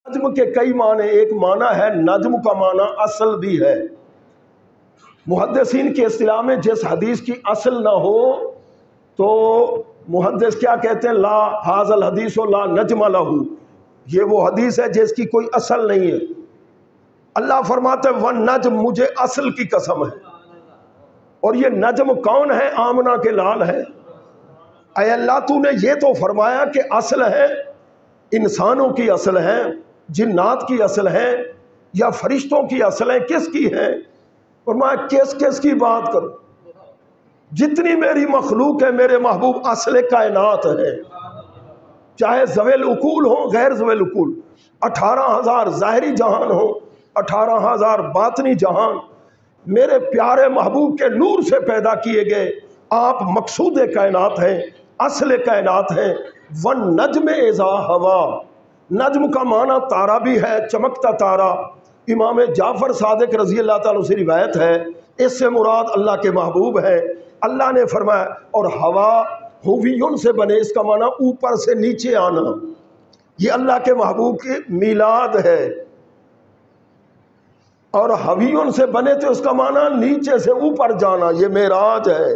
نجم کے کئی معنی، ایک معنی ہے نجم کا معنی اصل بھی ہے۔ محدثین کی اصطلاح میں جس حدیث کی اصل نہ ہو تو محدث کیا کہتے ہیں؟ لا ھذا الحدیث لا نجم لہ، یہ وہ حدیث ہے جس کی کوئی اصل نہیں ہے۔ اللہ فرماتے ہیں والنجم، مجھے اصل کی قسم ہے۔ اور یہ نجم کون ہے؟ آمنہ کے لال ہے۔ اے اللہ تو نے یہ تو فرمایا کہ اصل ہے، انسانوں کی اصل ہے، جنات کی اصل ہے، یا فرشتوں کی اصل ہے، کس کی ہے؟ فرمایا کس کس کی بات کروں، جتنی میری مخلوق ہے میرے محبوب اصل کائنات ہے، چاہے ذوی العقول ہو غیر ذوی العقول، 18,000 ظاہری جہان ہو، 18,000 باطنی جہان، میرے پیارے محبوب کے نور سے پیدا کیے گئے آپ مقصود کائنات ہیں، اصل کائنات ہیں۔ والنجم اذا ہوا، نجم کا معنی تارا بھی ہے، چمکتا تارا۔ امام جعفر صادق رضی اللہ تعالیٰ سے روایت ہے، اس سے مراد اللہ کے محبوب ہے۔ اللہ نے فرمایا اور ہوا ہویون سے بنے، اس کا معنی اوپر سے نیچے آنا، یہ اللہ کے محبوب کی میلاد ہے۔ اور ہویون سے بنے تو اس کا معنی نیچے سے اوپر جانا، یہ معراج ہے۔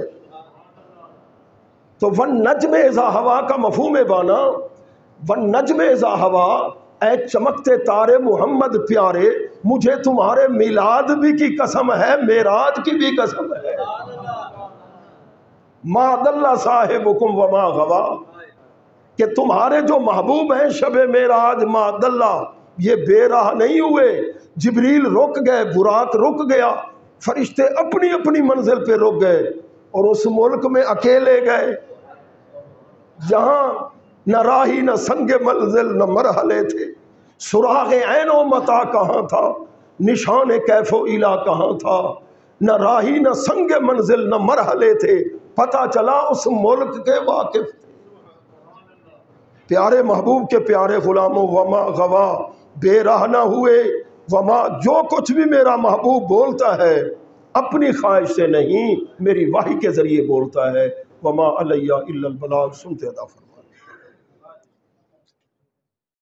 تو والنجم اذا ہوا کا مفہوم بانا، والنجم اذا ہوا، اے چمکتے تارے محمد پیارے، مجھے تمہارے میلاد بھی کی قسم ہے، معراج کی بھی قسم ہے۔ ما ضل صاحبکم وما غوا، کہ تمہارے جو محبوب ہیں شب معراج ما ضل، یہ بے راہ نہیں ہوئے۔ جبریل رک گئے، براق رک گیا، فرشتے اپنی اپنی منزل پہ رک گئے، اور اس ملک میں اکیلے گئے جہاں نہ راہی نہ سنگ منزل نہ مرحلے تھے، سراغ عین و متا کہاں تھا، نشان کیف و الا کہاں تھا، نہ راہی نہ سنگ منزل نہ مرحلے تھے، پتہ چلا اس ملک کے واقف تھے۔ پیارے محبوب کے پیارے غلاموں، وما غوا، بے راہ نہ ہوئے، وما، جو کچھ بھی میرا محبوب بولتا ہے اپنی خواہش سے نہیں، میری وحی کے ذریعے بولتا ہے۔ وما علیہ الا البلاغ، سنتے ادا فرمائیں۔